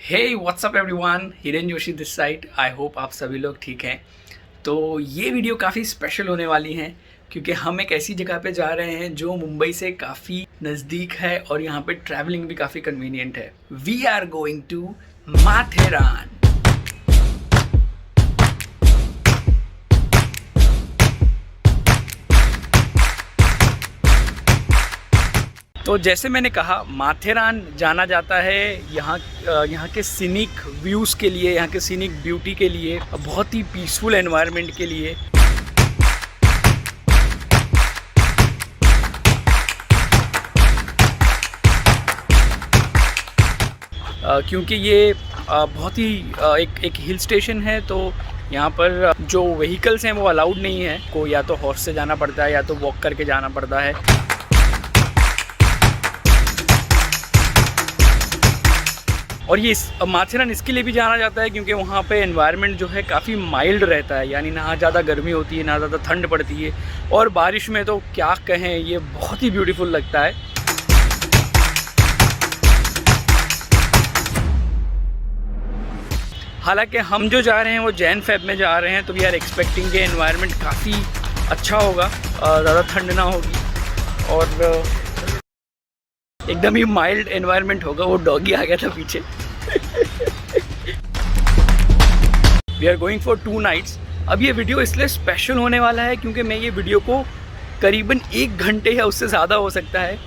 Hey WhatsApp everyone, Hiren Joshi this side. I hope आप सभी लोग ठीक हैं। तो ये वीडियो काफ़ी स्पेशल होने वाली है क्योंकि हम एक ऐसी जगह पे जा रहे हैं जो मुंबई से काफ़ी नज़दीक है और यहाँ पे ट्रैवलिंग भी काफ़ी कन्वीनियंट है। We are going to Matheran. तो जैसे मैंने कहा, माथेरान जाना जाता है यहाँ के सीनिक व्यूज़ के लिए, यहाँ के सीनिक ब्यूटी के लिए, बहुत ही पीसफुल एनवायरनमेंट के लिए। क्योंकि ये बहुत ही एक हिल स्टेशन है, तो यहाँ पर जो व्हीकल्स हैं वो अलाउड नहीं है। को या तो हॉर्स से जाना पड़ता है या तो वॉक करके जाना पड़ता है। और ये माथेरान इसके लिए भी जाना जाता है क्योंकि वहाँ पे एनवायरनमेंट जो है काफ़ी माइल्ड रहता है, यानी ना ज़्यादा गर्मी होती है ना ज़्यादा ठंड पड़ती है, और बारिश में तो क्या कहें, ये बहुत ही ब्यूटीफुल लगता है। हालांकि हम जो जा रहे हैं वो जैन फेब में जा रहे हैं, तो वी आर एक्सपेक्टिंग कि एनवायरनमेंट काफ़ी अच्छा होगा, ज़्यादा ठंड ना होगी और एकदम ही माइल्ड एनवायरनमेंट होगा। वो डॉगी आ गया था पीछे। We are going for 2 nights. अब ये वीडियो इसलिए स्पेशल होने वाला है क्योंकि मैं ये वीडियो को करीबन 1 घंटे या उससे ज़्यादा हो सकता है,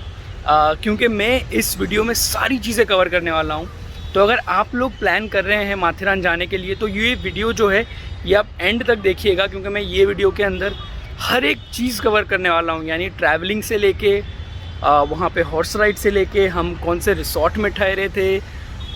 क्योंकि मैं इस वीडियो में सारी चीज़ें कवर करने वाला हूँ। तो अगर आप लोग प्लान कर रहे हैं माथेरान जाने के लिए तो ये वीडियो जो है ये आप एंड तक देखिएगा, क्योंकि मैं ये वीडियो के अंदर हर एक चीज़ कवर करने वाला हूँ, यानी ट्रैवलिंग से लेके वहाँ पे हॉर्स राइड से लेके हम कौन से रिसोर्ट में ठहरे थे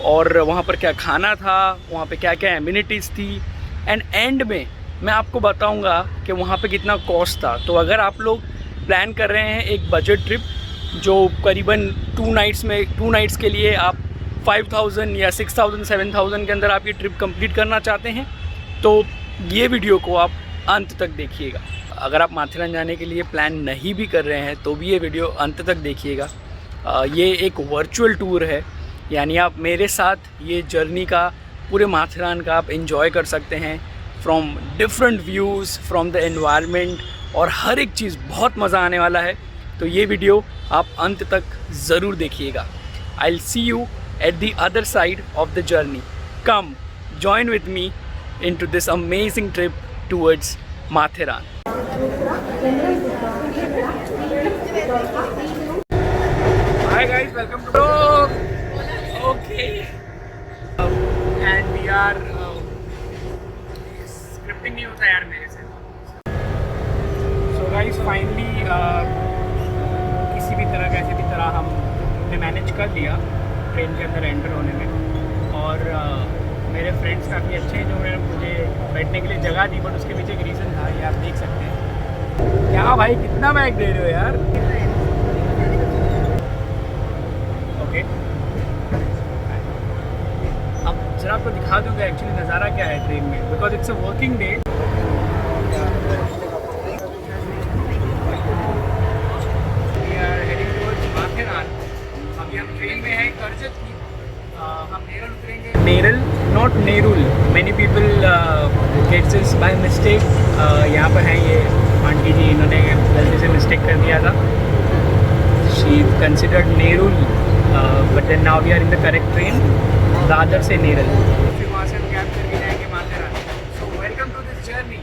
और वहाँ पर क्या खाना था, वहाँ पे क्या क्या एमिनिटीज़ थी, एंड में मैं आपको बताऊँगा कि वहाँ पे कितना कॉस्ट था। तो अगर आप लोग प्लान कर रहे हैं एक बजट ट्रिप जो करीबन 2 नाइट्स के लिए आप 5000 या 6000 7000 के अंदर आप ये ट्रिप कंप्लीट करना चाहते हैं, तो ये वीडियो को आप अंत तक देखिएगा। अगर आप माथेरान जाने के लिए प्लान नहीं भी कर रहे हैं तो भी ये वीडियो अंत तक देखिएगा। ये एक वर्चुअल टूर है, यानी आप मेरे साथ ये जर्नी का, पूरे माथेरान का आप एंजॉय कर सकते हैं from different views, from the environment, और हर एक चीज़ बहुत मज़ा आने वाला है। तो ये वीडियो आप अंत तक ज़रूर देखिएगा। I will see you at the other side of the journey. Come join with me into this amazing trip towards Matheran. Hi guys, welcome to vlog. Okay, and we are scripting नहीं होता यार मेरे से। So guys, finally किसी भी तरह कैसे भी तरह हमने मैनेज कर लिया ट्रेन के अंदर एंटर होने में, और मेरे फ्रेंड्स काफ़ी अच्छे हैं जो मुझे बैठने के लिए जगह दी, बट उसके पीछे एक रीज़न था, ये आप देख सकते हैं। क्या भाई, कितना बैग दे रहे हो यार? ओके, अब जरा आपको दिखा दूँगा एक्चुअली नज़ारा क्या है ट्रेन में, because it's a working day. We are heading towards Matheran. अभी हम ट्रेन में हैं करजत की। हम नेरल उतरेंगे। Neral, not Nerul. Many people gets this by mistake. यहाँ पर हैं ये आंटी जी, इन्होंने गलती से मिस्टेक कर दिया था। She considered Nerul, but then now we are in the correct train, Dadar से नेरल। फिर वहाँ से हम कैब करके जाएंगे Matheran. So welcome to this journey.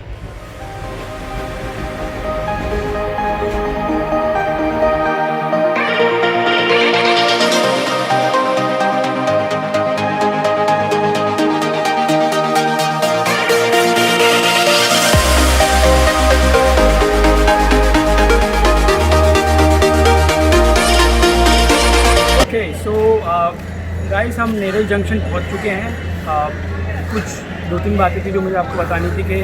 Guys, हम नेरल जंक्शन पहुंच चुके हैं। कुछ 2-3 बातें थी जो मुझे आपको बतानी थी कि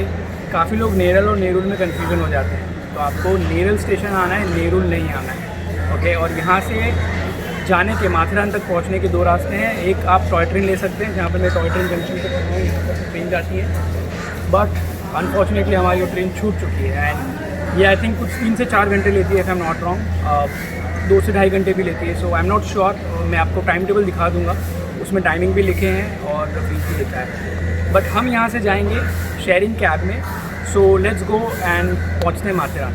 काफ़ी लोग नेरल और नेरुल में कंफ्यूजन हो जाते हैं। तो आपको नेरल स्टेशन आना है, नेरुल नहीं आना है। ओके, और यहाँ से जाने के माथेरान तक पहुँचने के 2 रास्ते हैं। एक आप टॉय ट्रेन ले सकते हैं, जहाँ पर मैं टॉय ट्रेन जंक्शन से ट्रेन जाती है, बट अनफॉर्चुनेटली हमारी वो ट्रेन छूट चुकी है। एंड ये आई थिंक कुछ 3 से 4 घंटे लेती है, if I am not wrong. 2 से ढाई घंटे भी लेती है। सो आई एम नॉट श्योर, मैं आपको टाइम टेबल दिखा दूँगा, उसमें टाइमिंग भी लिखे हैं और फीस भी लिखा है। बट हम यहाँ से जाएंगे शेयरिंग कैब में, सो लेट्स गो एंड पहुँचते हैं माथेरान।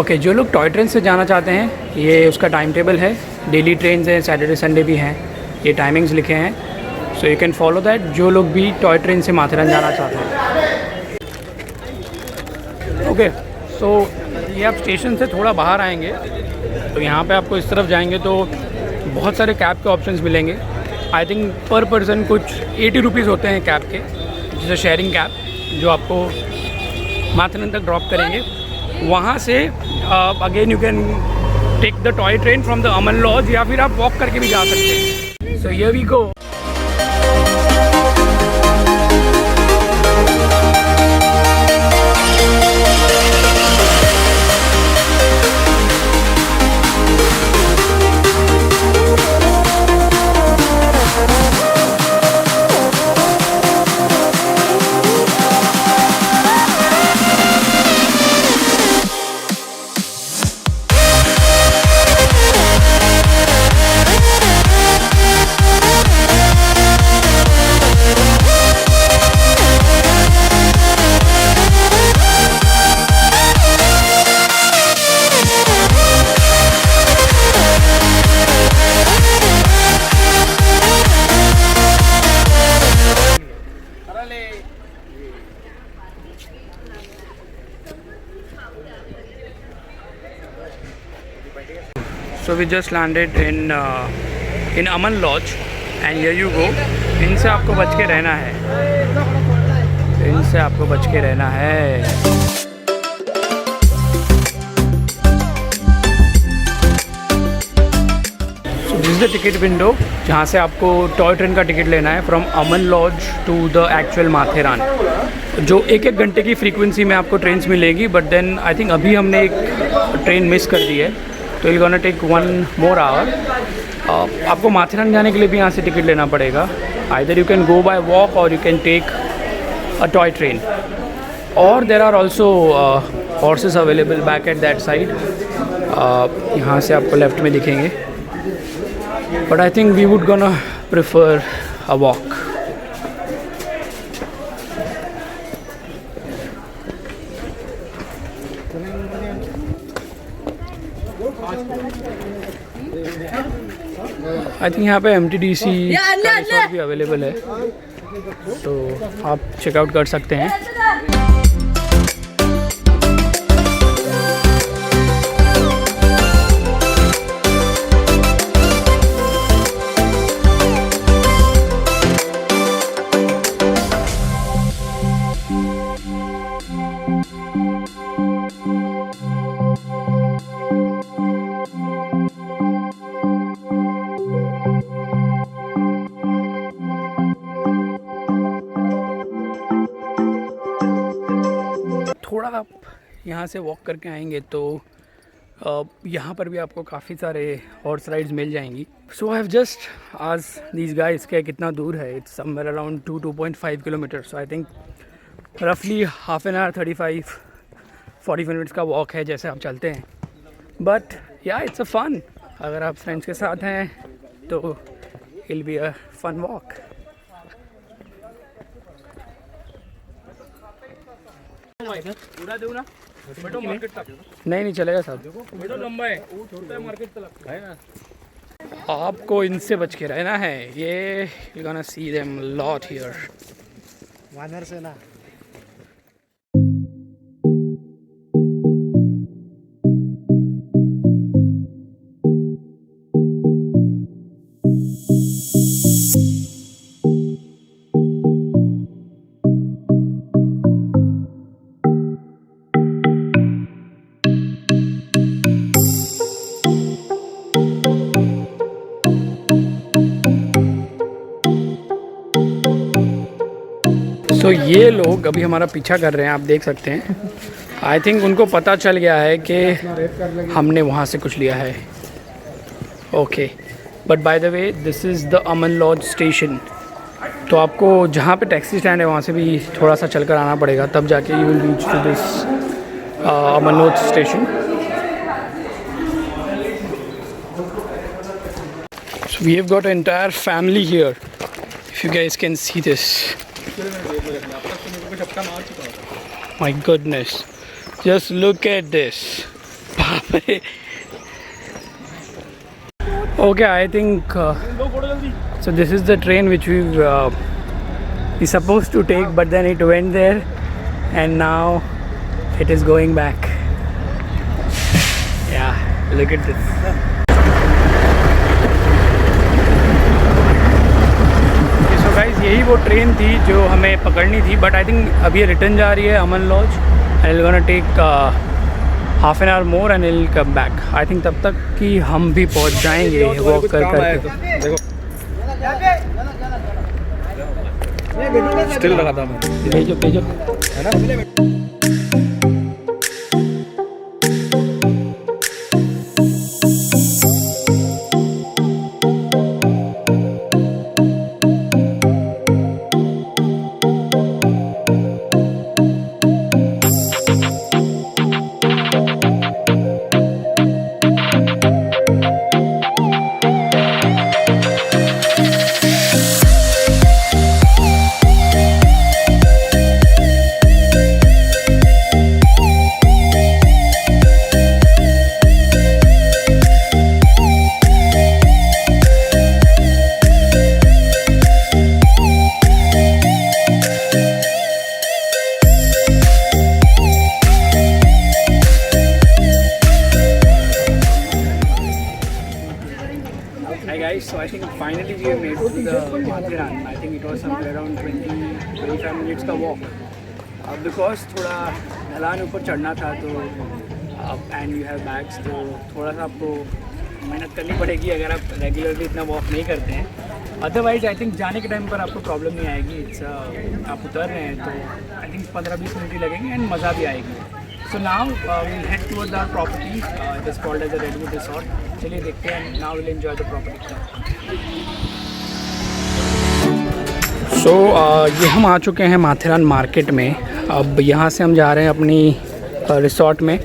ओके, जो लोग टॉय ट्रेन से जाना चाहते हैं, ये उसका टाइम टेबल है। डेली ट्रेन है, सैटरडे संडे भी हैं, ये टाइमिंग्स लिखे हैं, so you can follow that. जो लोग भी टॉय ट्रेन से माथेरान जाना चाहते हैं। ओके, सो ये आप स्टेशन से थोड़ा बाहर आएंगे तो यहाँ पे आपको इस तरफ जाएंगे तो बहुत सारे कैब के ऑप्शंस मिलेंगे। आई थिंक पर पर्सन कुछ 80 रुपीज़ होते हैं कैब के, जैसे शेयरिंग कैब, जो आपको माथेरान तक ड्रॉप करेंगे। वहाँ से again you can take the toy train from the Aman lodge, या फिर आप वॉक करके भी जा सकते हैं। So here we go. So we just landed in Aman Lodge and here you go। इनसे आपको बच के रहना है, इनसे आपको बच के रहना है। So this is the ticket window, जहाँ से आपको टॉय ट्रेन का टिकट लेना है from Aman lodge to the actual Matheran. जो एक घंटे की फ्रीक्वेंसी में आपको ट्रेन्स मिलेगी, बट देन आई थिंक अभी हमने एक ट्रेन मिस कर दी है, तो it gonna take 1 more hour। आपको माथेरान जाने के लिए भी यहाँ से टिकट लेना पड़ेगा। Either you can go by walk और you can take a toy train, और there are also horses available back at that side. यहाँ से आपको लेफ्ट में दिखेंगे, but I think we would gonna prefer a walk. I think यहाँ पे MTDC का रिसोर्ट भी अवेलेबल है, तो आप चेकआउट कर सकते हैं। थोड़ा आप यहाँ से वॉक करके आएंगे तो यहाँ पर भी आपको काफ़ी सारे हॉर्स राइड्स मिल जाएंगी। सो आई हैव जस्ट आज दीज गाइस के कितना दूर है, it's somewhere around 2.5 kilometre. So I think रफली हाफ एन आवर 35-40 मिनट्स का वॉक है जैसे आप चलते हैं। बट या इट्स अ फन, अगर आप फ्रेंड्स के साथ हैं तो it will be a fun walk. नहीं चलेगा साहब, लंबा है, छोटा है, मार्केट तक है ना। आपको इनसे बच के रहना है। ये you gonna see them lot here. वानर से ना तो ये लोग अभी हमारा पीछा कर रहे हैं, आप देख सकते हैं। आई थिंक उनको पता चल गया है कि हमने वहाँ से कुछ लिया है। Okay, but by the way this is the Aman lodge station. तो आपको जहाँ पे टैक्सी स्टैंड है वहाँ से भी थोड़ा सा चल कर आना पड़ेगा, तब जाके you will reach to this Aman lodge station. We have got an entire family here. If you guys can see this. My goodness. Just look at this. Okay, I think so. This is the train which we supposed to take, but then it went there, and now it is going back. Yeah, look at this. So guys, यही वो train थी जो हमें पकड़नी थी, but I think अभी ये return जा रही है Aman lodge, and it gonna take half an hour more and I'll come back. I think तब तक कि हम भी पहुंच जाएंगे वॉक कर करके. स्टिल लगा था मैं, भेजो भेजो है ना. Hi guys, so I think finally we have made it to the Mathiran. I think it was somewhere around 20-25 minutes का walk. Because थोड़ा ढलान ऊपर चढ़ना था तो and you have bags, तो थोड़ा सा आपको मेहनत करनी पड़ेगी अगर आप रेगुलरली इतना वॉक नहीं करते हैं. अदरवाइज आई थिंक जाने के टाइम पर आपको प्रॉब्लम नहीं आएगी. आप उतर रहे हैं तो आई थिंक 15-20 मिनट ही लगेंगे एंड मज़ा भी आएगी. So now we'll head towards our property. It is called as a Redwood Resort. चलिए देखते हैं. Now we'll enjoy the property. So ये हम आ चुके हैं माथेरान मार्केट में. अब यहाँ से हम जा रहे हैं अपनी रिसॉर्ट में,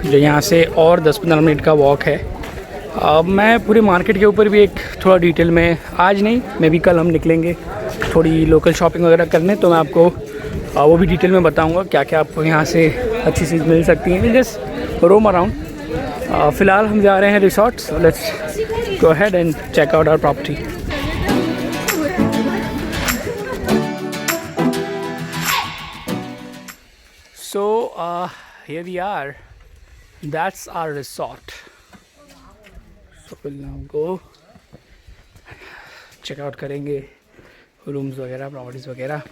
जो यहाँ से और 10-15 मिनट का वॉक है. मैं पूरे मार्केट के ऊपर भी एक थोड़ा डिटेल में, आज नहीं मे बी कल हम निकलेंगे थोड़ी लोकल शॉपिंग वगैरह करने, तो मैं आपको वो भी डिटेल में बताऊंगा क्या क्या आपको यहाँ से अच्छी चीज़ मिल सकती है. Just roam around. फ़िलहाल हम जा रहे हैं resort. So let's go ahead and check out our property. So here we are. That's our resort. So will now go check out करेंगे रूम्स वगैरह, प्रॉपर्टीज़ वगैरह.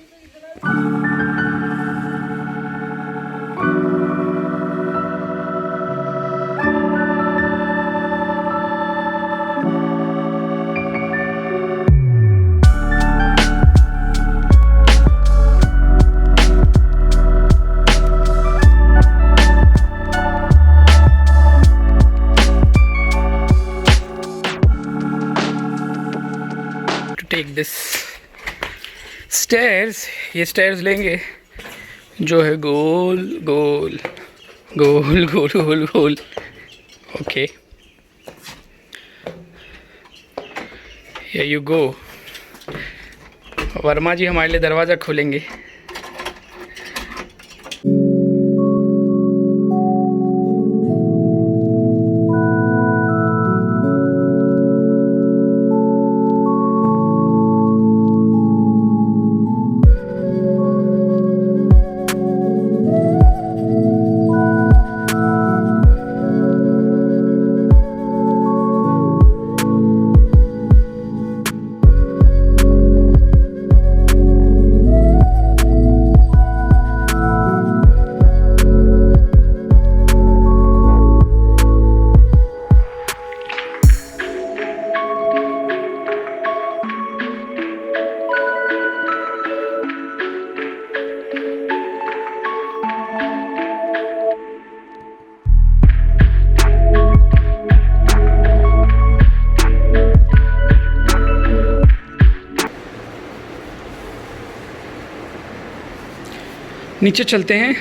Take this stairs. ये stairs लेंगे जो है गोल गोल गोल गोल गोल गोल. Okay, here you go. Verma ji हमारे लिए दरवाज़ा खोलेंगे. नीचे चलते हैं.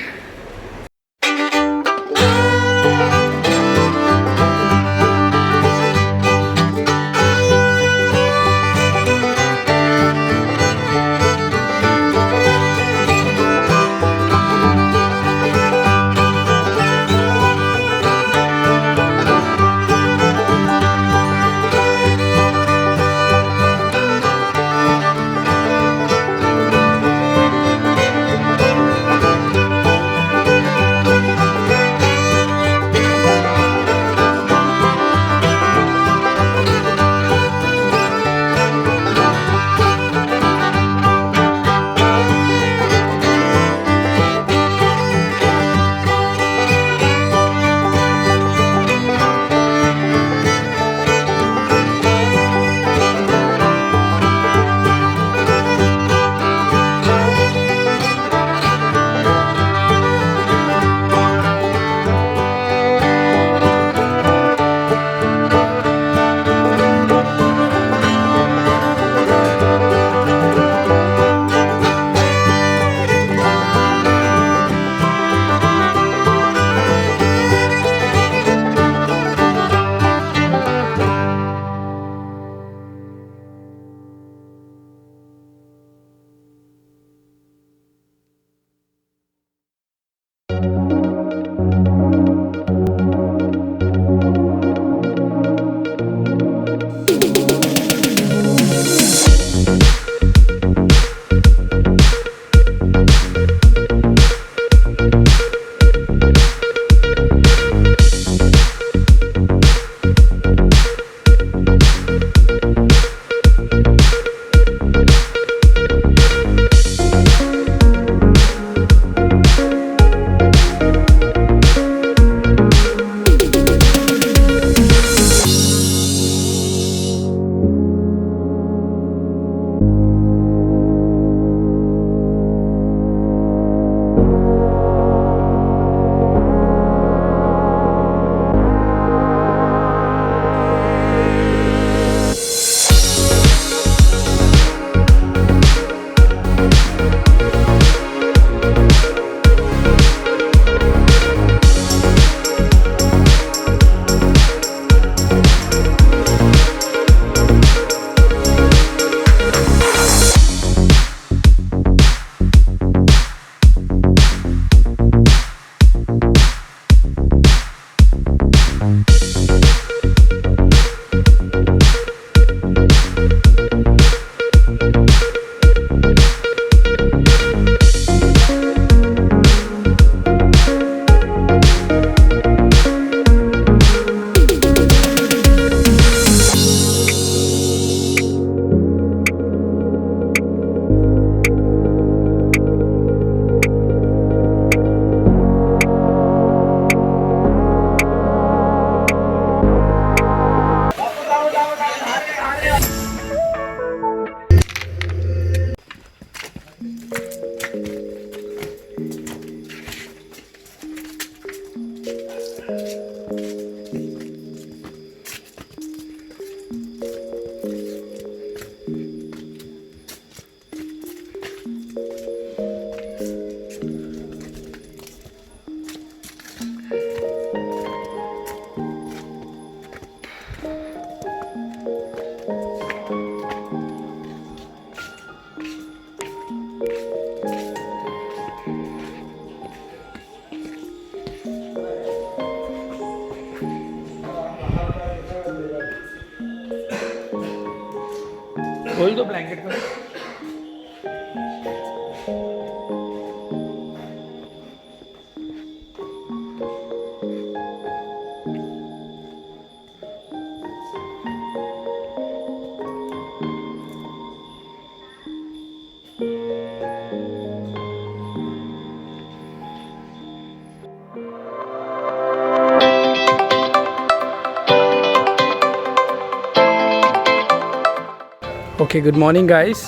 Okay, good morning guys.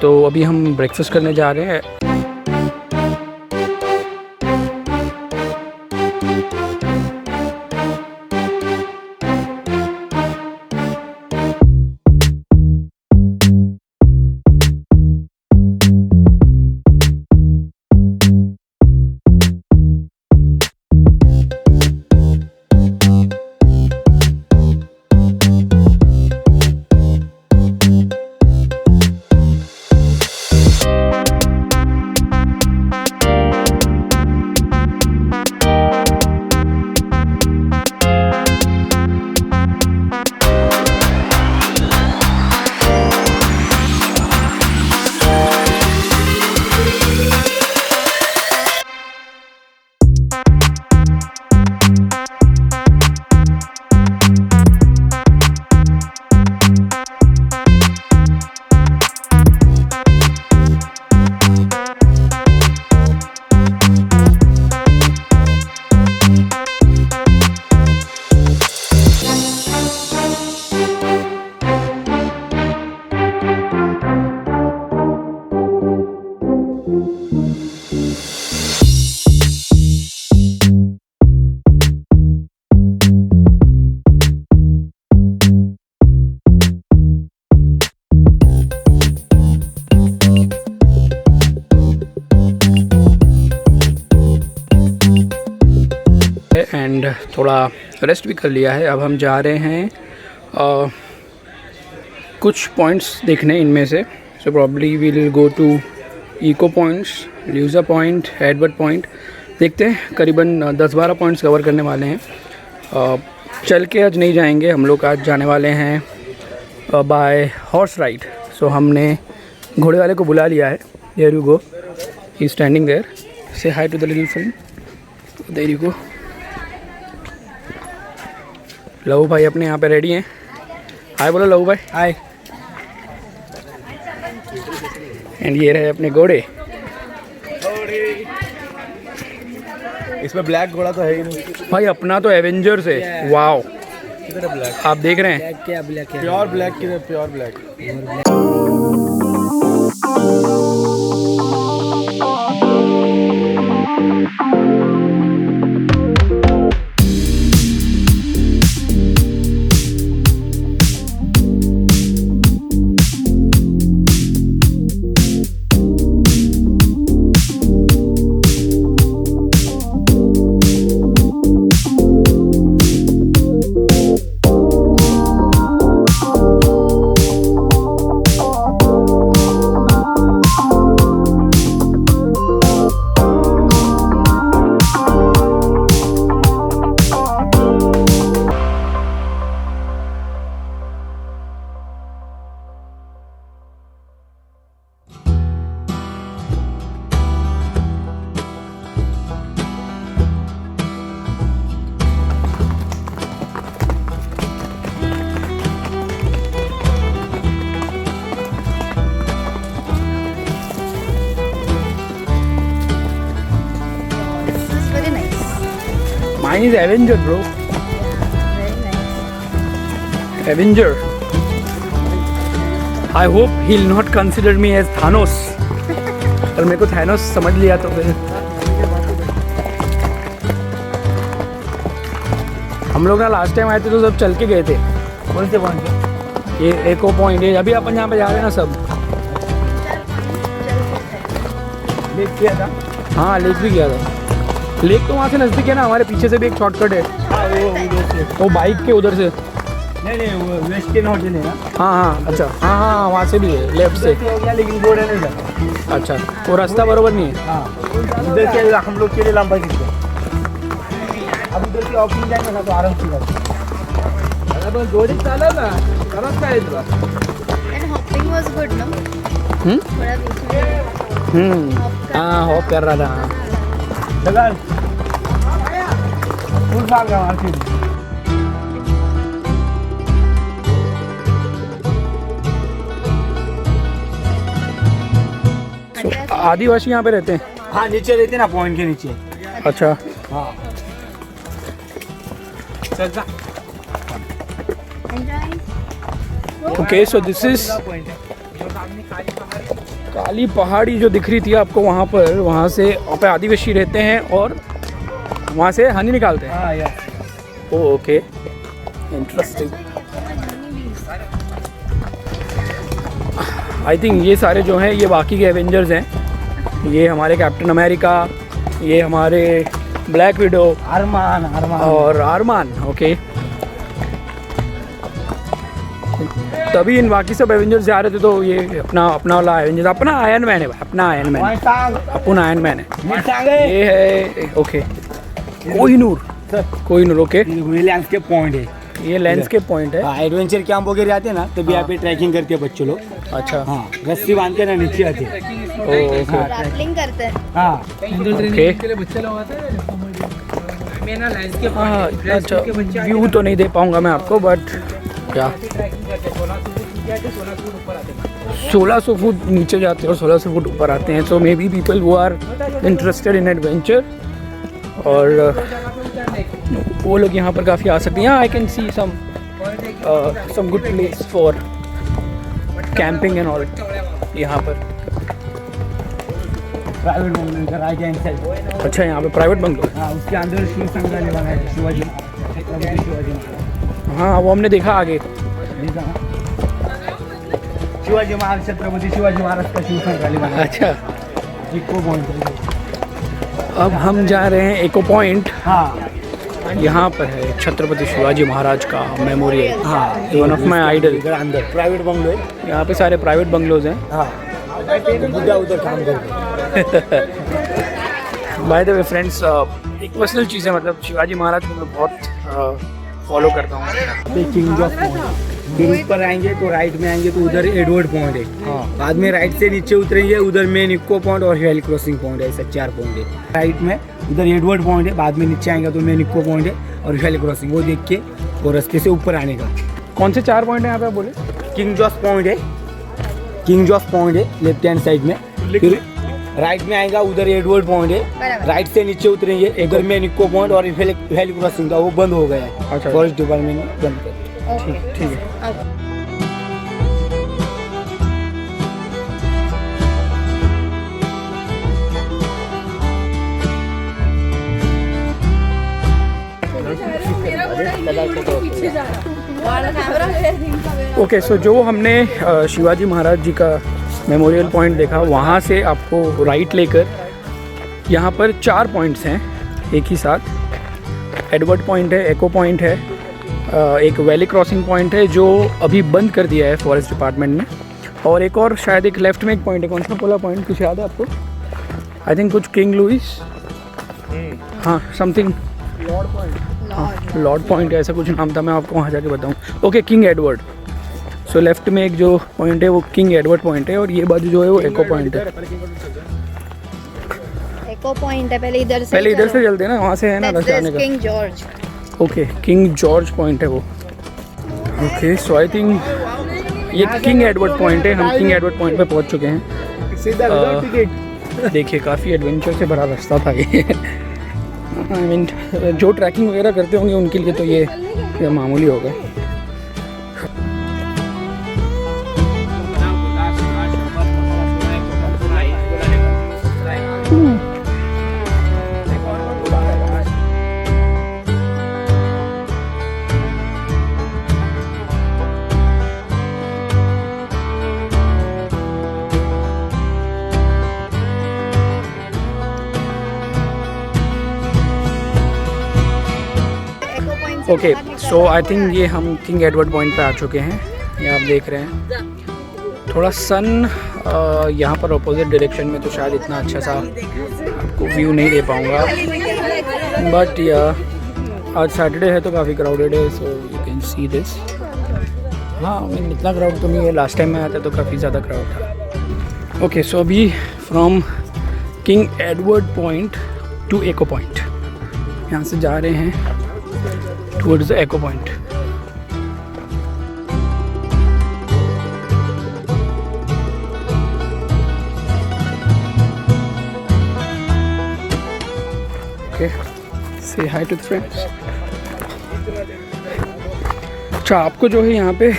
तो अभी हम ब्रेकफास्ट करने जा रहे हैं। एंड थोड़ा रेस्ट भी कर लिया है। अब हम जा रहे हैं कुछ पॉइंट्स देखने इनमें से। So probably we will go to echo points, Louisa point, Edward point. देखते हैं, करीबन 10-12 पॉइंट्स कवर करने वाले हैं। चल के आज नहीं जाएंगे हम लोग, आज जाने वाले हैं बाय हॉर्स राइड। सो हमने घोड़े वाले को बुला लिया है। There you go, he is standing there. Say hi to the little friend. There you go. Lahu भाई अपने यहाँ पे रेडी हैं। हाय बोलो लहू भाई, हाय। एंड ये रहे अपने घोड़े। इसमें ब्लैक घोड़ा तो है ही नहीं भाई, अपना तो एवेंजर्स है। वाओ, ब्लैक आप देख रहे हैं। क्या ब्लैक है? प्योर ब्लैक की pure black. Mine is Avenger, bro. Very nice. Avenger. I hope he'll not consider me as Thanos. और मेरे को Thanos समझ लिया तो फिर हम लोग ना लास्ट टाइम आए थे तो सब चल के गए थे। कौन से पॉइंट? ये एको पॉइंट है। अभी अपन यहाँ पे जा रहे हैं ना सब। लेक किया था? हाँ, लेक भी गया था। लेक तो वहाँ से नज़दीक है ना, हमारे पीछे से भी एक शॉर्टकट है। हाँ, वो उधर से। वो बाइक के उधर से। नहीं, वो वेस्टर्न होटल है ना। हाँ, अच्छा, हाँ, वहाँ से भी है, लेफ्ट से। हो गया, लेकिन वो रहने लगा। अच्छा, वो रास्ता बरोबर नहीं है। हाँ, उधर से हम लोग के लिए लंबा सकते हैं। अब उधर से ऑफिस जाएंगे ना तो आराम से जाएंगे। अरे दो दिन चला ना, करत काय तुला? And hopping was good, no? थोड़ा बीच में हाँ, हॉप कर रहा था। चला फुल भाग गया मार्केट। आदिवासी यहाँ पे रहते हैं? हाँ, नीचे रहते ना, पॉइंट के नीचे। अच्छा, हाँ, चल जा। Enjoy. okay, so this is point है। काली पहाड़ी जो दिख रही थी आपको वहाँ पर, वहाँ से वहाँ पे आदिवासी रहते हैं और वहाँ से हनी निकालते हैं। हाँ यार, ओके, इंटरेस्टिंग। आई थिंक ये सारे जो हैं ये बाकी के एवेंजर्स हैं। ये हमारे कैप्टन अमेरिका, ये हमारे ब्लैक विडो अरमान और आरमान। ओके, तभी इन बाकी सब एवेंजर्स जा रहे थे तो ये अपना वाला एवेंजर्स, अपना आयरन मैन है भाई, अपना आयरन मैन, अपन आयरन मैन है। ये है ओके कोहिनूर। ओके, ये लैंडस्केप पॉइंट है, ये लैंडस्केप पॉइंट है। हाँ, एडवेंचर कैंप वगैरह आते हैं ना, तभी यहाँ पे ट्रैकिंग करते हैं बच्चे लोग। अच्छा, हाँ, रस्सी बांध के ना नीचे आते हैं। ओके रैपलिंग करते हैं। हाँ, ओके, हाँ, अच्छा व्यू तो नहीं दे पाऊंगा मैं आपको, बट क्या 1600 फुट नीचे जाते हैं और 1600 फुट ऊपर आते हैं। सो मे बी पीपल वो आर इंटरेस्टेड इन एडवेंचर, और वो लोग यहाँ पर काफ़ी आ सकते हैं। I can see some good place for camping and all यहाँ पर। Private bungalow right hand side. अच्छा, यहाँ पे प्राइवेट बंगलो। हाँ, उसके अंदर शिव संग्रहालय बना है, शिवाजी महाराज। हाँ, वो हमने देखा आगे। शिवाजी महाराज, छत्रपति शिवाजी महाराज का शिव संग्रहालय बना है। अच्छा, इको पॉइंट। अब हम जा रहे हैं इको पॉइंट। हाँ, यहाँ पर है छत्रपति शिवाजी महाराज का मेमोरियल। हाँ, वन ऑफ माई आइडल। इधर अंदर प्राइवेट बंगलो है। यहाँ पे सारे प्राइवेट बंगलोज हैं। हाँ, बुढ़ा उधर काम करते हैं। बाय द वे फ्रेंड्स, एक पर्सनल चीज़ है, मतलब शिवाजी महाराज को मैं बहुत फॉलो करता हूँ। किंग ऑफ पॉइंट, फिर ऊपर आएंगे तो राइट में आएंगे तो उधर एडवर्ड पॉइंट है। हाँ, बाद में राइट से नीचे उतरेंगे, उधर मेन इको पॉइंट और हेली क्रॉसिंग पॉइंट है। ऐसा 4 पॉइंट है। राइट में उधर एडवर्ड पॉइंट है, बाद में नीचे आएंगे तो मेन इको पॉइंट है और हेली क्रॉसिंग, वो देख के वो रास्ते से ऊपर आने का। कौन से 4 पॉइंट हैं यहाँ पे आप बोले? किंग जॉर्ज पॉइंट है, किंग जॉर्ज पॉइंट है लेफ्ट हैंड साइड में। फिर राइट में आएगा, उधर एडवर्ड पॉइंट है। बराबर। राइट से नीचे उतरेंगे, उधर मेन इको पॉइंट और हेली क्रॉसिंग का वो बंद हो गया है। अच्छा। फॉरेस्ट डिपार्टमेंट ने बंद कर। ओके, ठीक है। ओके। ओके, सो जो हमने शिवाजी महाराज जी का मेमोरियल पॉइंट देखा, वहाँ से आपको राइट लेकर यहाँ पर 4 पॉइंट्स हैं एक ही साथ। एडवर्ड पॉइंट है, एको पॉइंट है, एक वैली क्रॉसिंग पॉइंट है जो अभी बंद कर दिया है फॉरेस्ट डिपार्टमेंट ने, और एक और शायद एक लेफ्ट में एक पॉइंट है। कौन सा पोला पॉइंट, कुछ याद है आपको? आई थिंक कुछ किंग लुइस, हाँ समथिंग, लॉर्ड पॉइंट है, ऐसा कुछ नाम था, मैं आपको वहाँ जाके बताऊँ। Okay, king Edward. So left में एक जो पॉइंट है वो किंग एडवर्ड पॉइंट है, और ये बाजू जो है वो एको पॉइंट है। एको पॉइंट है, पहले इधर से चलते हैं ना, वहाँ से है ना रास्ता आने का। King George. Okay, king George point है वो। ओके, सो आई थिंक ये किंग एडवर्ड पॉइंट है। हम किंग एडवर्ड पॉइंट पे पहुँच चुके हैं। देखिए, काफ़ी एडवेंचर से भरा रास्ता था ये। आई मीन, जो ट्रैकिंग वगैरह करते होंगे उनके लिए तो ये मामूली होगा। ओके, सो आई थिंक ये हम किंग एडवर्ड पॉइंट पे आ चुके हैं। ये आप देख रहे हैं, थोड़ा सन यहाँ पर अपोजिट डायरेक्शन में, तो शायद इतना अच्छा सा आपको व्यू नहीं दे पाऊँगा, बट या आज सैटरडे है तो काफ़ी क्राउडेड है, so you can see this. हाँ, मीन इतना क्राउड तो नहीं है, लास्ट टाइम मैं आया था तो काफ़ी ज़्यादा क्राउड था। ओके, सो अभी from king Edward point two echo point, यहाँ से जा रहे हैं towards the echo point. Okay, say hi to the friends. अच्छा, आपको जो है यहाँ पे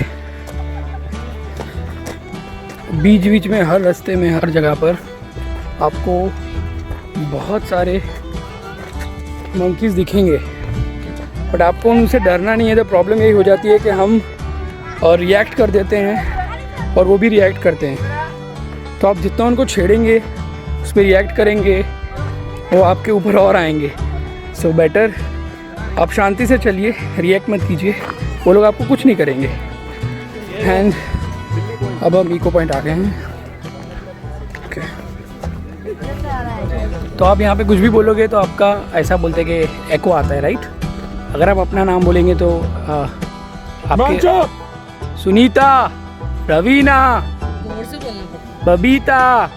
बीच बीच में हर रास्ते में हर जगह पर आपको बहुत सारे मंकीज़ दिखेंगे, बट आपको उनसे डरना नहीं है। तो प्रॉब्लम यही हो जाती है कि हम रिएक्ट कर देते हैं और वो भी रिएक्ट करते हैं। तो आप जितना उनको छेड़ेंगे, उस पर रिएक्ट करेंगे, वो आपके ऊपर और आएंगे। सो बेटर आप शांति से चलिए, रिएक्ट मत कीजिए, वो लोग आपको कुछ नहीं करेंगे। एंड अब हम इको पॉइंट आ गए हैं। ओके, तो आप यहाँ पे कुछ भी बोलोगे तो आपका ऐसा बोलते कि एको आता है, राइट? अगर आप अपना नाम बोलेंगे तो आपके Sunita, Raveena, Babita,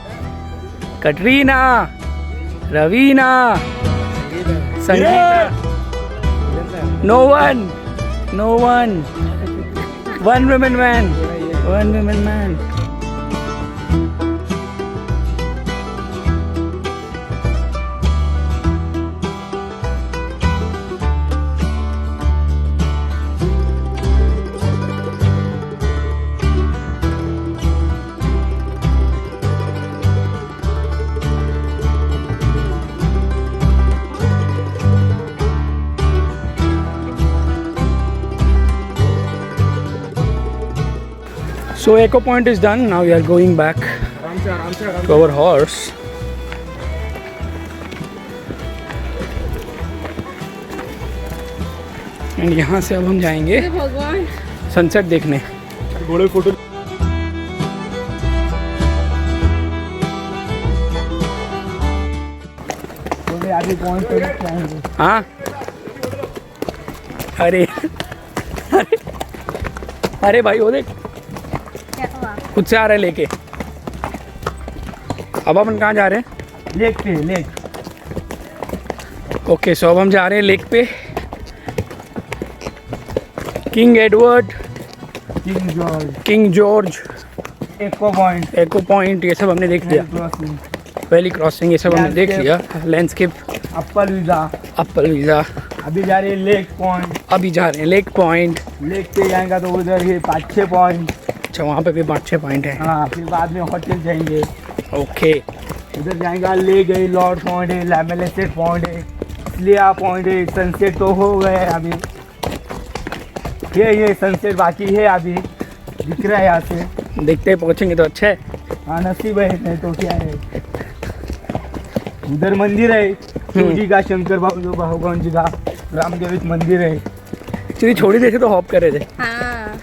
Katrina, Raveena, Sangeeta, no one, one women man. So echo point is done. Now we are going back to our horse. And यहाँ से अब हम जाएंगे सनसेट देखने। घोड़े फोटो आगे पहुँच। हाँ, अरे अरे अरे भाई वो देख, खुद से आ रहे लेके। अब अपन कहाँ जा रहे हैं? लेक पे, लेक। ओके, सो अब हम जा रहे हैं लेक पे। किंग एडवर्ड, किंग जॉर्ज, एको पॉइंट, ये सब हमने देख लिया। वैली क्रॉसिंग ये सब हमने देख लिया। Landscape, apple visa. अभी जा रहे हैं लेक पॉइंट। लेक पे जाएगा तो उधर ये 5-6 पॉइंट। अच्छा, वहाँ पे भी 5-6 पॉइंट है। हाँ, फिर बाद में होटल जाएंगे। ओके, उधर जाएगा, ले गए लॉर्ड पॉइंट है, लैमेलेस्टेड पॉइंट है, स्लिया पॉइंट है। सनसेट तो हो गए अभी, ये सनसेट बाकी है अभी, दिख रहा है यहाँ से। देखते हैं, पहुँचेंगे तो अच्छा है। हाँ, नसीब है, नहीं तो क्या है। उधर मंदिर है शिव जी का, शंकर भगवान जी का, रामदेव मंदिर है। एक्चुअली छोड़ी देखे तो हॉप कर रहे थे। हाँ,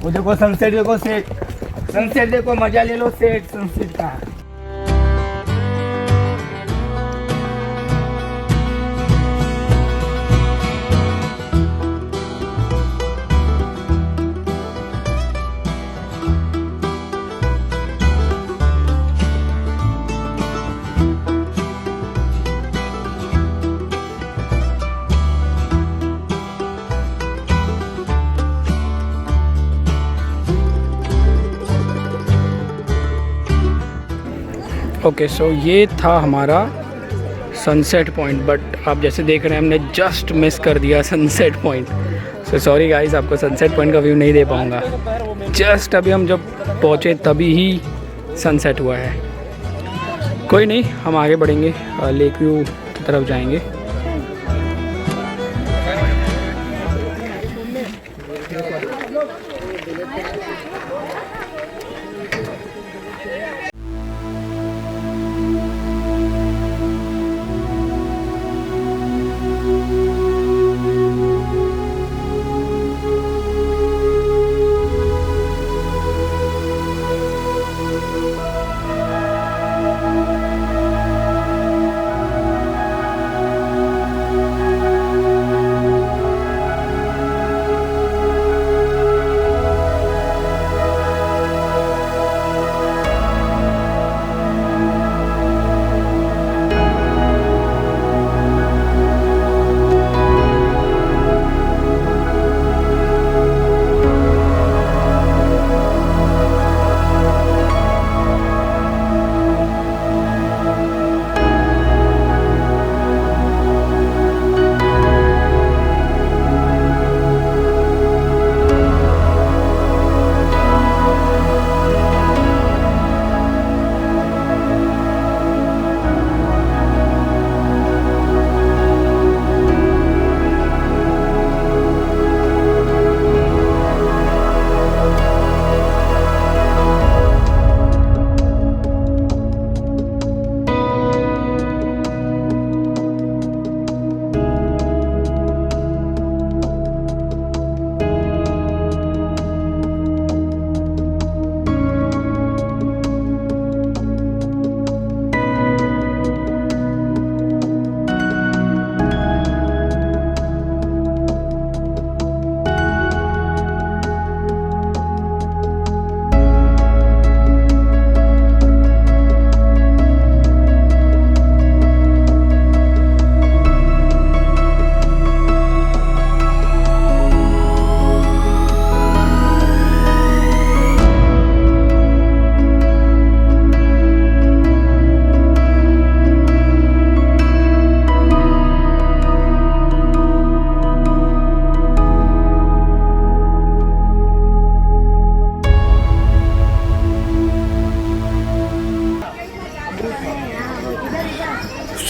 वो देखो सनसेट, देखो सनसेट देखो, मजा ले लो सनसेट का। ओके, सो ये था हमारा सनसेट पॉइंट, बट आप जैसे देख रहे हैं हमने जस्ट मिस कर दिया sunset point. So sorry guys, आपको सनसेट पॉइंट का व्यू नहीं दे पाऊँगा। जस्ट अभी हम जब पहुँचे तभी ही सनसेट हुआ है। कोई नहीं, हम आगे बढ़ेंगे, लेक व्यू की तरफ जाएंगे।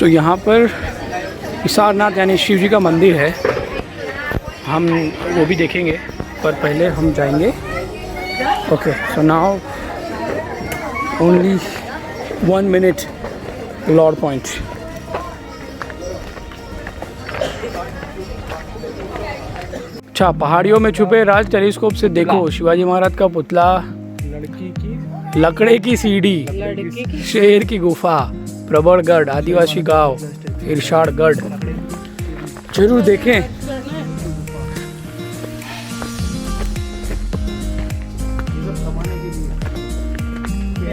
सो यहाँ पर सारनाथ यानी शिव जी का मंदिर है, हम वो भी देखेंगे, पर पहले हम जाएंगे। Okay, so now only 1 minute Lord point. अच्छा, पहाड़ियों में छुपे राज टेलीस्कोप से देखो शिवाजी महाराज का पुतला, लकड़े की सीढ़ी, शेर की गुफा, प्रबलगढ़, आदिवासी गांव, इरशादगढ़, जरूर देखें।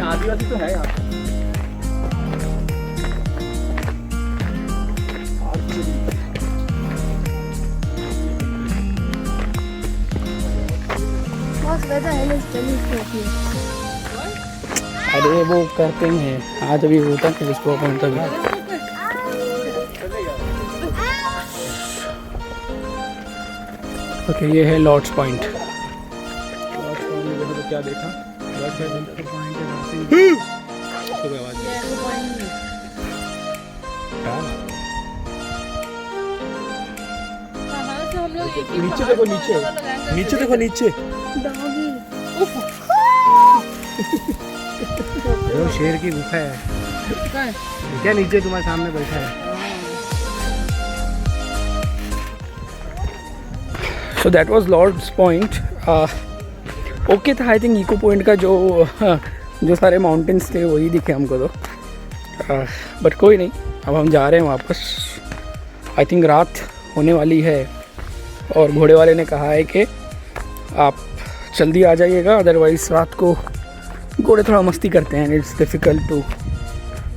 आदिवासी तो है यहाँ। अरे वो करते हैं आज, अभी होता है इसको अपन तभी। ओके, ये है लॉर्ड्स पॉइंट। क्या देखा? नीचे देखो, नीचे नीचे देखो, नीचे वो शेर की गुफा है क्या, नीचे तुम्हारे सामने बैठा है। So that was Lord's Point. Okay था आई थिंक। इको पॉइंट का जो सारे माउंटेन्स थे वही दिखे हमको तो, बट कोई नहीं, अब हम जा रहे हैं वापस। आई थिंक रात होने वाली है और घोड़े वाले ने कहा है कि आप जल्दी आ जाइएगा, अदरवाइज़ रात को घोड़े थोड़ा मस्ती करते हैं, it's difficult to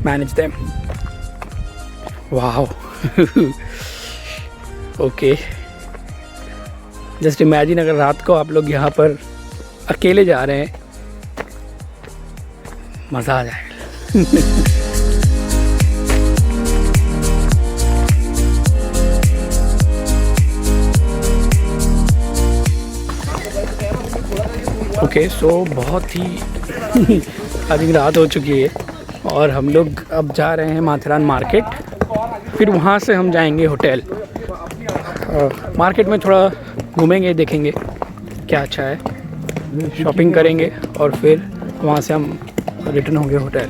manage them. Wow okay, just imagine अगर रात को आप लोग यहाँ पर अकेले जा रहे हैं, मज़ा आ जाएगा। ओके, सो बहुत ही अभी रात हो चुकी है और हम लोग अब जा रहे हैं माथेरान मार्केट, फिर वहाँ से हम जाएंगे होटल। मार्केट में थोड़ा घूमेंगे, देखेंगे क्या अच्छा है, शॉपिंग करेंगे और फिर वहाँ से हम रिटर्न होंगे होटल।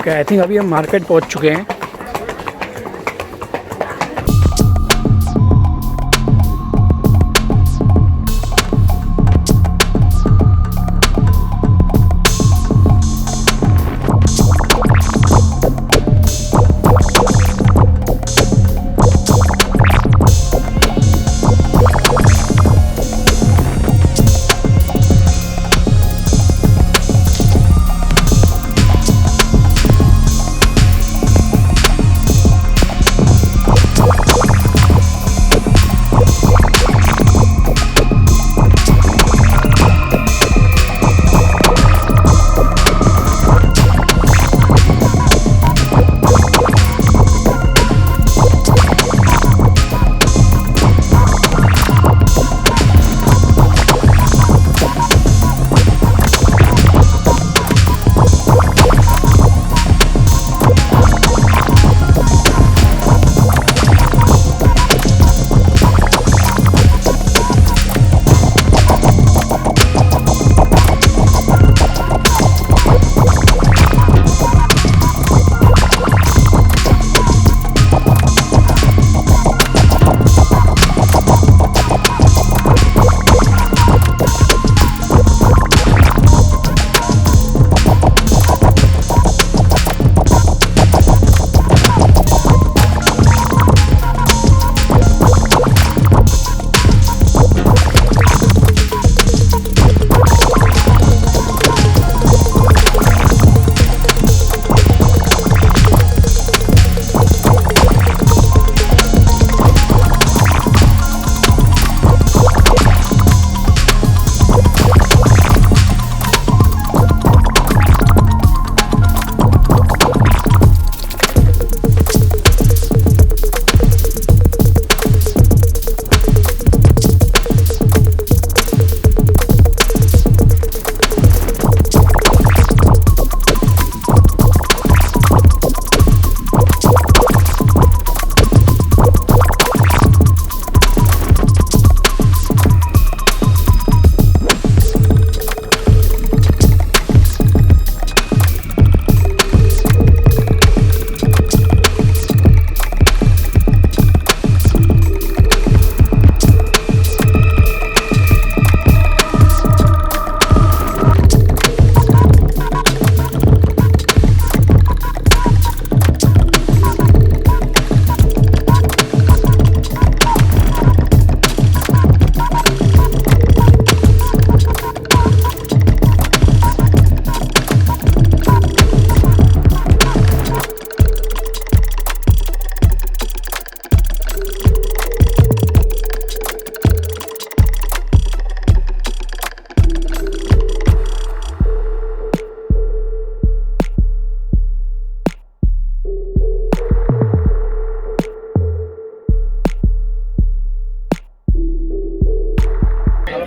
आई थिंक अभी हम मार्केट पहुँच चुके हैं।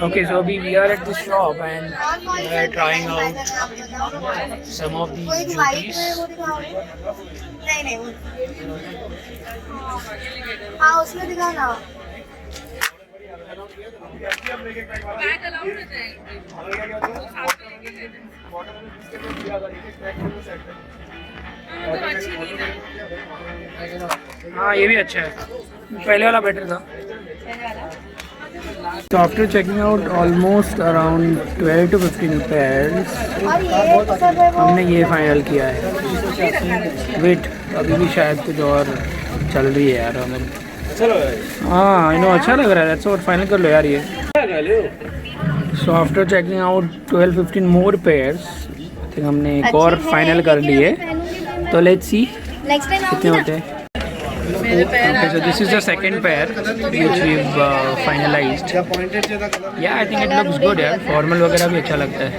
Okay, so we are at the shop and we are trying out some of these jyotis. नहीं नहीं हाँ उसमें दिखा ना हाँ ये भी अच्छा है, पहले वाला बेटर था. So after checking out almost around 12 to 15 pairs, और ये तो सब है वो हमने ये फाइनल किया है. वेट, अभी भी शायद कुछ और चल रही है यार. हमें हाँ आई नो अच्छा लग रहा है. दैट्स व्हाट, फाइनल कर लो यार ये. So after checking out 12-15 more pairs, I think हमने एक और फाइनल कर लिए. तो लेट्स सी नेक्स्ट टाइम कितने होते हैं. Okay, so this is the second pair which we've finalized. Yeah, I think it looks good यार. फॉर्मल वगैरह भी अच्छा लगता है.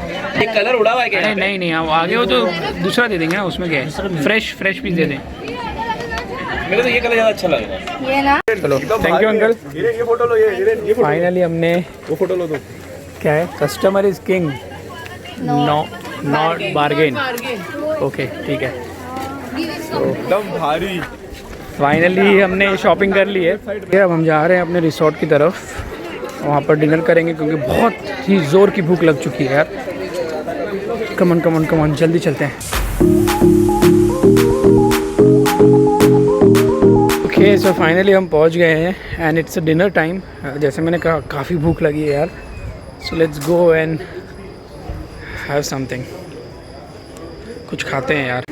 एक कलर उड़ा हुआ है क्या? नहीं नहीं आप आगे हो तो दूसरा दे देंगे ना, उसमें क्या है. फ्रेश पीस दे दें. मेरे तो ये कलर ज़्यादा अच्छा लग रहा है. ये ना चलो थैंक यू अंकल. ये फोटो लो, ये फाइनली हमने वो फोटो लो. तो क्या है, customer is king, no not bargain. Okay ठीक है. एकदम भारी. फाइनली हमने शॉपिंग कर ली है. अब हम जा रहे हैं अपने रिसोर्ट की तरफ. वहाँ पर डिनर करेंगे क्योंकि बहुत ही ज़ोर की भूख लग चुकी है यार. कमन जल्दी चलते हैं. ओके सो फाइनली हम पहुँच गए हैं and it's a dinner time. जैसे मैंने कहा काफ़ी भूख लगी है यार. So let's go and have something. कुछ खाते हैं यार.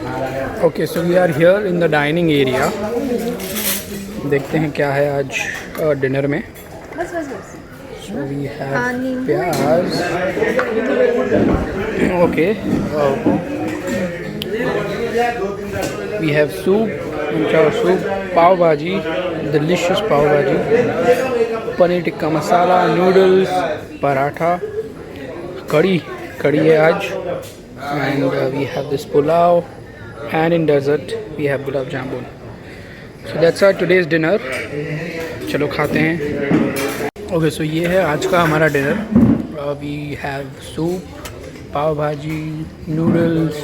Okay so we are here in the dining area. देखते हैं क्या है आज डिनर में. बस so we have pyaaz. Okay we have soup, soup, pav bhaji, delicious pav bhaji, paneer tikka masala, noodles, paratha, kadhi है आज. And we have this pulao and in dessert we have gulab jamun. So that's our today's dinner. चलो खाते हैं. Okay, so ये है आज का हमारा डिनर. We have soup, पाव भाजी, noodles,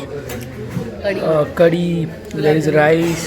कड़ी, there is rice,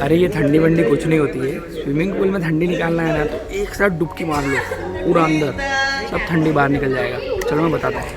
अरे ये ठंडी वंडी कुछ नहीं होती है. स्विमिंग पूल में ठंडी निकालना है ना तो एक साथ डुबकी मार लो पूरा अंदर, सब ठंडी बाहर निकल जाएगा. चलो मैं बताता हूँ.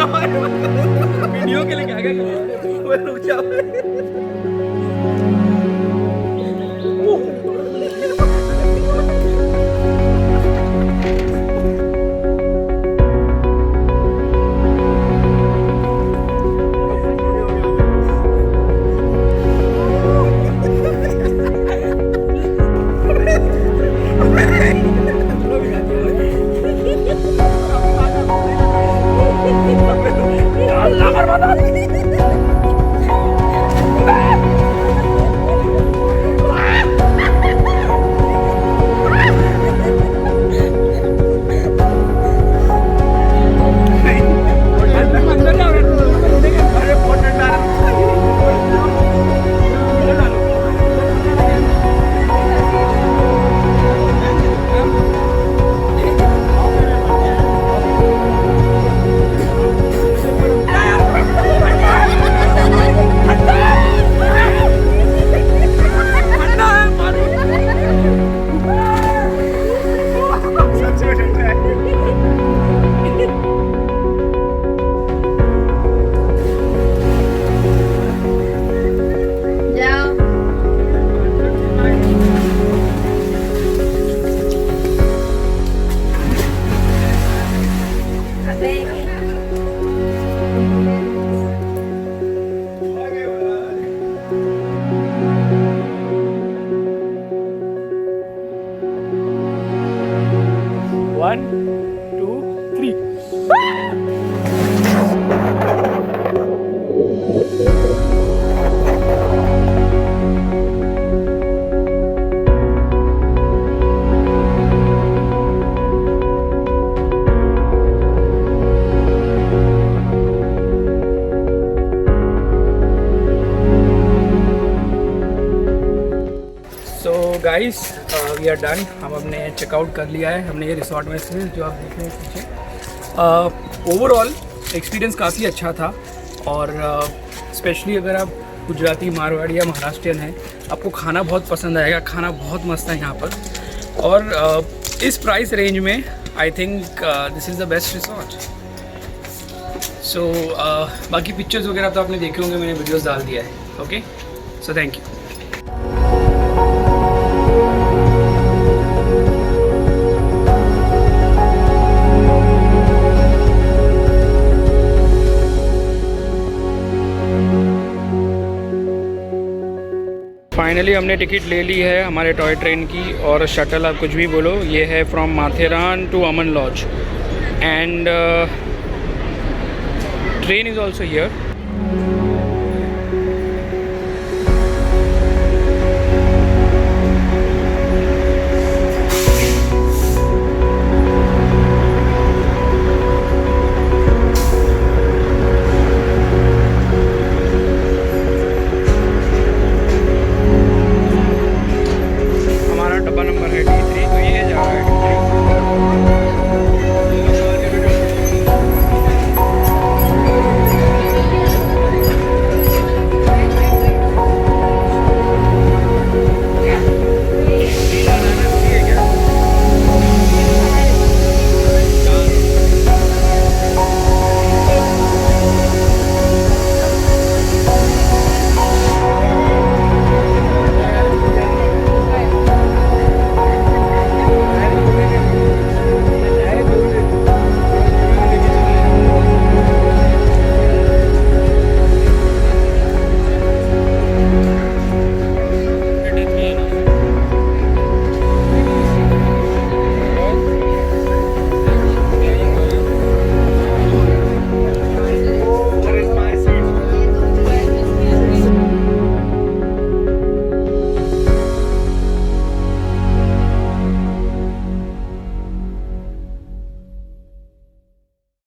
वीडियो के लिए क्या क्या रुक जाओ। One, two, three. So guys we are done. हम हमने चेकआउट कर लिया है हमने ये रिसॉर्ट में से जो आप देख रहे हैं पीछे। ओवरऑल एक्सपीरियंस काफ़ी अच्छा था और स्पेशली अगर आप गुजराती, मारवाड़ी या महाराष्ट्रियन हैं, आपको खाना बहुत पसंद आएगा। खाना बहुत मस्त है यहाँ पर और इस प्राइस रेंज में I think this is the best resort. So बाकी पिक्चर्स वगैरह तो आपने देखे होंगे, मैंने वीडियोस डाल दिया है। Okay, so thank you. Finally हमने टिकट ले ली है हमारे टॉय ट्रेन की और शटल, आप कुछ भी बोलो, ये है from Matheran to Aman lodge and train is also here.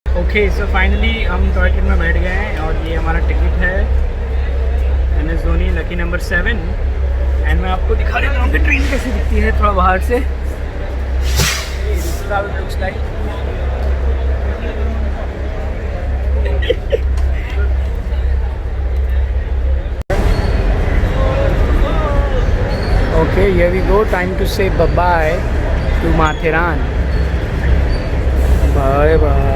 Okay, so finally हम टॉय ट्रेन में बैठ गए हैं और ये हमारा टिकट है MS Dhoni lucky number 7 and मैं आपको दिखा देता हूँ कि ट्रेन कैसी दिखती है थोड़ा बाहर से। Looks like okay, here we go, time to say bye bye to Matheran. Bye bye.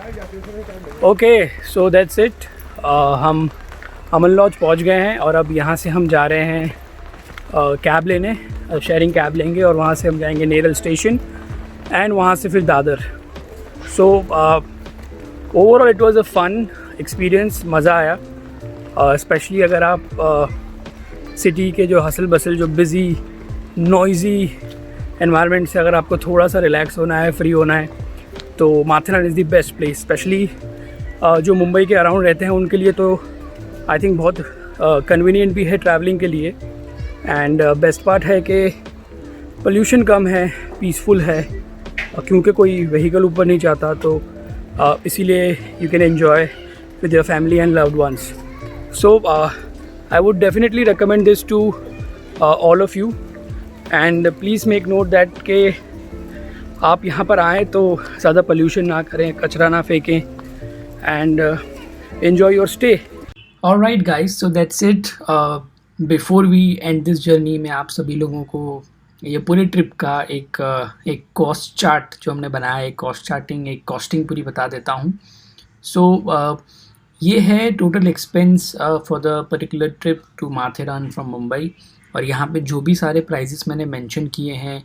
Okay, so that's it. हम अमन लॉज पहुंच गए हैं और अब यहाँ से हम जा रहे हैं कैब लेने, शेयरिंग कैब लेंगे और वहाँ से हम जाएंगे नेरल स्टेशन एंड वहाँ से फिर Dadar. So overall it was a fun experience, मज़ा आया। स्पेशली अगर आप सिटी के जो हसल बसल, जो बिज़ी नॉइज़ी एनवायरनमेंट से अगर आपको थोड़ा सा रिलैक्स होना है, फ्री होना है, तो Matheran is the best place. Specially जो मुंबई के अराउंड रहते हैं उनके लिए तो आई थिंक बहुत कन्वीनियंट भी है ट्रैवलिंग के लिए। एंड बेस्ट पार्ट है कि पोल्यूशन कम है, पीसफुल है, क्योंकि कोई व्हीकल ऊपर नहीं जाता, तो इसीलिए you can enjoy with your family and loved ones. So I would definitely recommend this to all of you and please make note that कि आप यहाँ पर आएँ तो ज़्यादा पोल्यूशन ना करें, कचरा ना फेंकें and enjoy your stay. Alright guys, so that's it. Before we end this journey, मैं आप सभी लोगों को ये पूरे ट्रिप का एक कॉस्ट चार्ट जो हमने बनाया है, एक कॉस्टिंग पूरी बता देता हूँ। सो ये है total expense for the particular trip to Matheran from Mumbai. और यहाँ पे जो भी सारे प्राइजेस मैंने मेंशन किए हैं,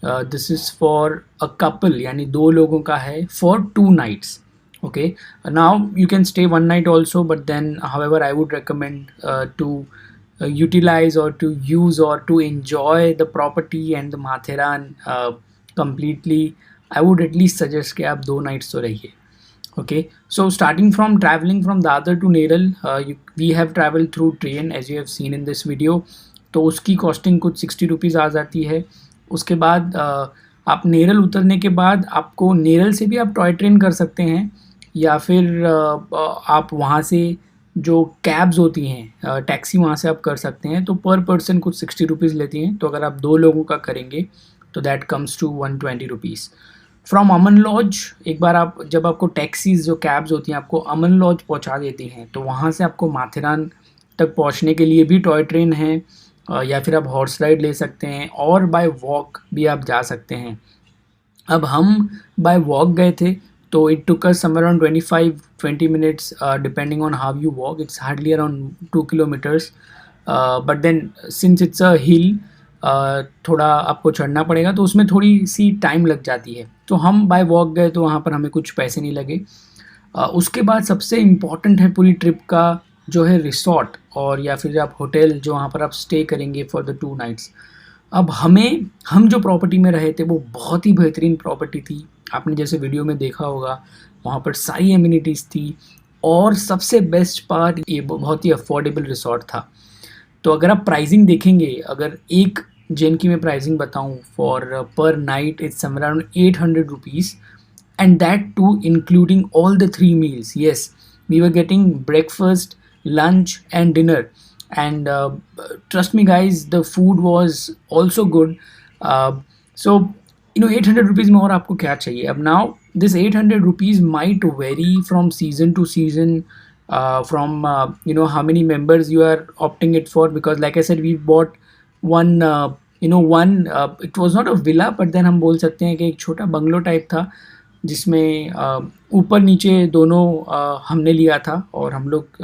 this is for a couple, यानी 2 लोगों का है, for 2 nights. Okay, now you can stay 1 night also, but then however I would recommend to utilize or to use or to enjoy the property and the Matheran completely, I would at least suggest कि आप 2 nights तो रहिए। Okay, so starting from traveling from Dadar to Neral, we have traveled through train as you have seen in this video, तो उसकी costing कुछ 60 rupees आ जाती है। उसके बाद आप नेरल उतरने के बाद आपको नेरल से भी आप टॉय ट्रेन कर सकते हैं, या फिर आप वहाँ से जो कैब्स होती हैं, टैक्सी वहाँ से आप कर सकते हैं। तो पर पर्सन कुछ 60 रुपीज़ लेती हैं। तो अगर आप 2 लोगों का करेंगे तो that comes to 120 rupees. From Aman lodge, एक बार आप जब आपको टैक्सीज़ जो कैब्स होती हैं आपको अमन लॉज पहुँचा देती हैं, तो वहाँ से आपको माथेरान तक पहुँचने के लिए भी टॉय ट्रेन है, या फिर आप हॉर्स राइड ले सकते हैं, और बाय वॉक भी आप जा सकते हैं। अब हम बाय वॉक गए थे, तो it took us somewhere around 25-20 minutes depending on how you walk. It's hardly around 2 kilometers, but then since it's a hill, थोड़ा आपको चढ़ना पड़ेगा, तो उसमें थोड़ी सी टाइम लग जाती है। तो हम बाय वॉक गए, तो वहाँ पर हमें कुछ पैसे नहीं लगे। उसके बाद सबसे इम्पॉर्टेंट है पूरी ट्रिप का जो है रिसॉर्ट, और या फिर आप होटल जो वहाँ पर आप स्टे करेंगे फॉर द 2 नाइट्स। अब हम जो प्रॉपर्टी में रहे थे वो बहुत ही बेहतरीन प्रॉपर्टी थी। आपने जैसे वीडियो में देखा होगा, वहाँ पर सारी एमिनिटीज़ थी, और सबसे बेस्ट पार्ट ये बहुत ही अफोर्डेबल रिसॉर्ट था। तो अगर आप प्राइसिंग देखेंगे, अगर एक जन की मैं प्राइसिंग बताऊँ, for per night it's somewhere around 800 rupees, and that too including all the 3 meals. Yes, we were getting breakfast, lunch and dinner, and trust me guys, the food was also good. So 800 rupees में और आपको क्या चाहिए। अब now this 800 rupees might vary from season to season, from how many members you are opting it for, because like I said, we bought one it was not a villa, but then हम बोल सकते हैं कि एक छोटा bungalow type था, जिसमें ऊपर नीचे दोनों हमने लिया था, और हम लोग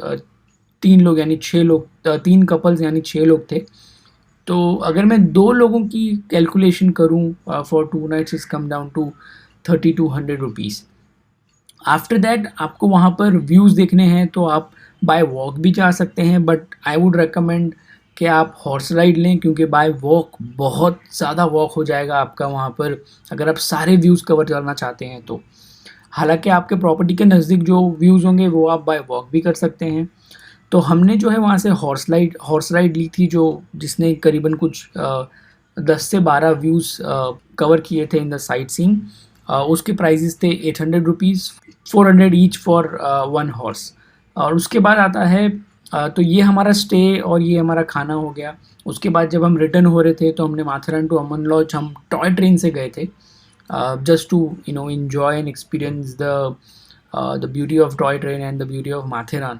3 लोग यानी 6 लोग, 3 कपल्स यानी 6 लोग थे। तो अगर मैं 2 लोगों की कैलकुलेशन करूं for 2 nights, is come down to 3200 rupees. After that आपको वहाँ पर व्यूज़ देखने हैं तो आप बाय वॉक भी जा सकते हैं, बट आई वुड रिकमेंड कि आप हॉर्स राइड लें, क्योंकि बाय वॉक बहुत ज़्यादा वॉक हो जाएगा आपका वहाँ पर, अगर आप सारे व्यूज़ कवर करना चाहते हैं तो। हालांकि आपके प्रॉपर्टी के नज़दीक जो व्यूज़ होंगे वो आप बाय वॉक भी कर सकते हैं। तो हमने जो है वहाँ से हॉर्स राइड ली थी, जिसने करीबन कुछ 10 से 12 व्यूज़ कवर किए थे इन द साइट सीइंग। उसके प्राइजेस थे 800 रुपीज़, 400 ईच फॉर 1 हॉर्स। और उसके बाद आता है तो ये हमारा स्टे और ये हमारा खाना हो गया। उसके बाद जब हम रिटर्न हो रहे थे तो हमने माथेरान टू अमन लॉज हम टॉय ट्रेन से गए थे, just to enjoy and experience the beauty of toy train and the beauty of Matheran.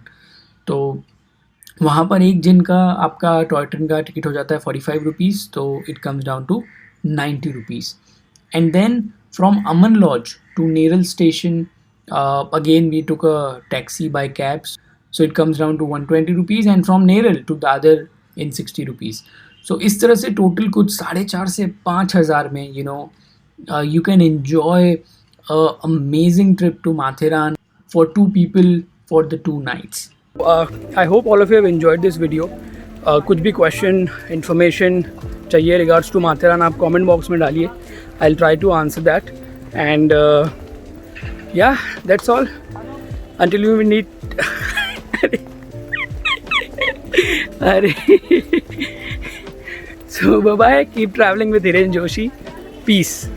तो वहाँ पर एक जन का आपका टॉय ट्रेन का टिकट हो जाता है 45 रुपीज़, तो it comes down to 90 rupees. And then from Aman lodge to Neral station Again, we took a taxi by cabs. So it comes down to 120 rupees and from Neral to Dadar in 60 rupees. So इस तरह से total कुछ 4,500 से 5,000 में, you know, you can enjoy a amazing trip to Matheran for 2 people for the 2 nights. I hope all of you have enjoyed this video. कुछ भी question, information चाहिए regards to Matheran आप comment box में डालिए. I'll try to answer that. And yeah, that's all. Until we meet. So bye bye. Keep traveling with Hiren Joshi. Peace.